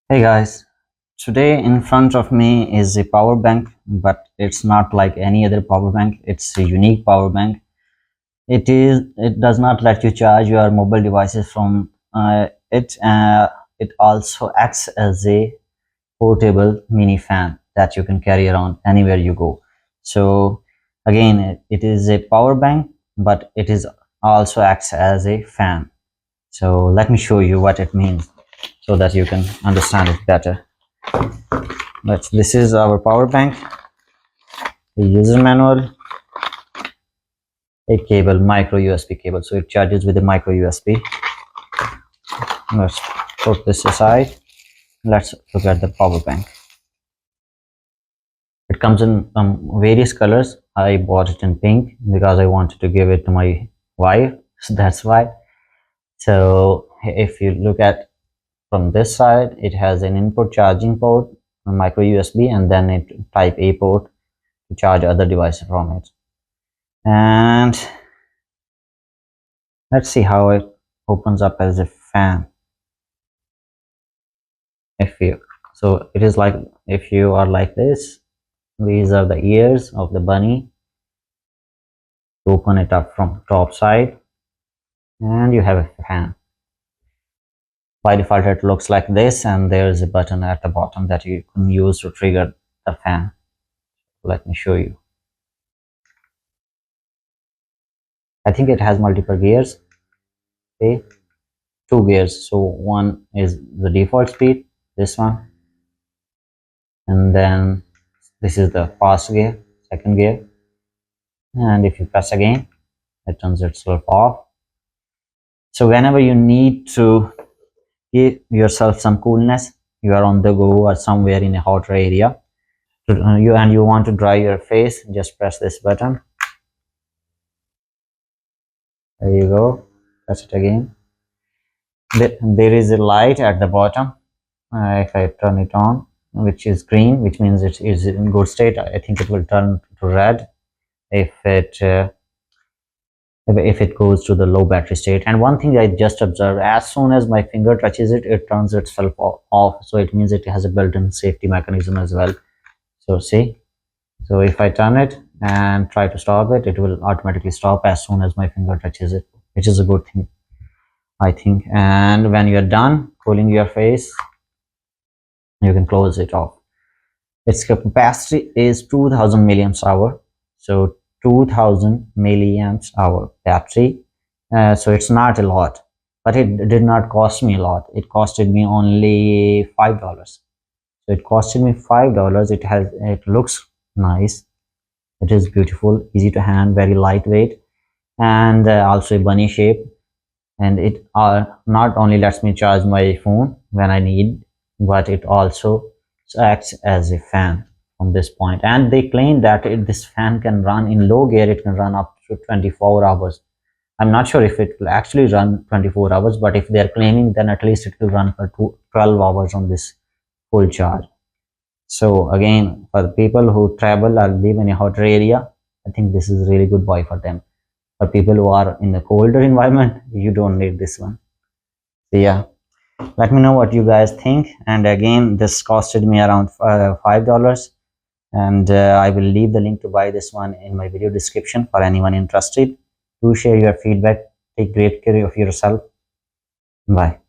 Hey guys, today in front of me is a power bank, but it's not like any other power bank. It's a unique power bank. It does not let you charge your mobile devices from it. It also acts as a portable mini fan that you can carry around anywhere you go. So again, it is a power bank, but it is also acts as a fan. So let me show you what it means so that you can understand it better. But this is our power bank, a user manual, a cable, micro USB cable. So it charges with a micro USB. Let's put this aside. Let's look at the power bank. It comes in various colors. I bought it in pink because I wanted to give it to my wife. So that's why. So if you look at from this side, it has an input charging port, a micro USB, and then a type A port to charge other devices from it. And let's see how it opens up as a fan. So it is like, if you are like this, these are the ears of the bunny. Open it up from top side and you have a fan. By default it looks like this, and there is a button at the bottom that you can use to trigger the fan. Let me show you. I think it has multiple gears. Okay, two gears. So one is the default speed, this one, and then this is the fast gear, second gear. And if you press again, it turns itself off. So whenever you need to give yourself some coolness, you are on the go or somewhere in a hotter area, you want to dry your face, just press this button. There you go. Press it again. There is a light at the bottom. If I turn it on, which is green, which means it is in good state, I think it will turn to red if it goes to the low battery state. And one thing I just observed, as soon as my finger touches it, it turns itself off. So it means it has a built-in safety mechanism as well. So see, so if I turn it and try to stop it, it will automatically stop as soon as my finger touches it, which is a good thing, I think. And when you're done cooling your face, you can close it off. Its capacity is 2000 milliamps hour. So 2000 milliamps hour battery. So it's not a lot, but it did not cost me a lot. It costed me only $5. So it costed me $5. It looks nice. It is beautiful, easy to hand, very lightweight, and also a bunny shape. And it not only lets me charge my phone when I need, but it also acts as a fan from this point. And they claim that this fan can run in low gear, it can run up to 24 hours. I'm not sure if it will actually run 24 hours, but if they're claiming, then at least it will run for 12 hours on this full charge. So again, for the people who travel or live in a hotter area, I think this is a really good buy for them. For people who are in a colder environment, you don't need this one. So yeah, let me know what you guys think. And again, this costed me around $5, and I will leave the link to buy this one in my video description for anyone interested. Do share your feedback. Take great care of yourself. Bye.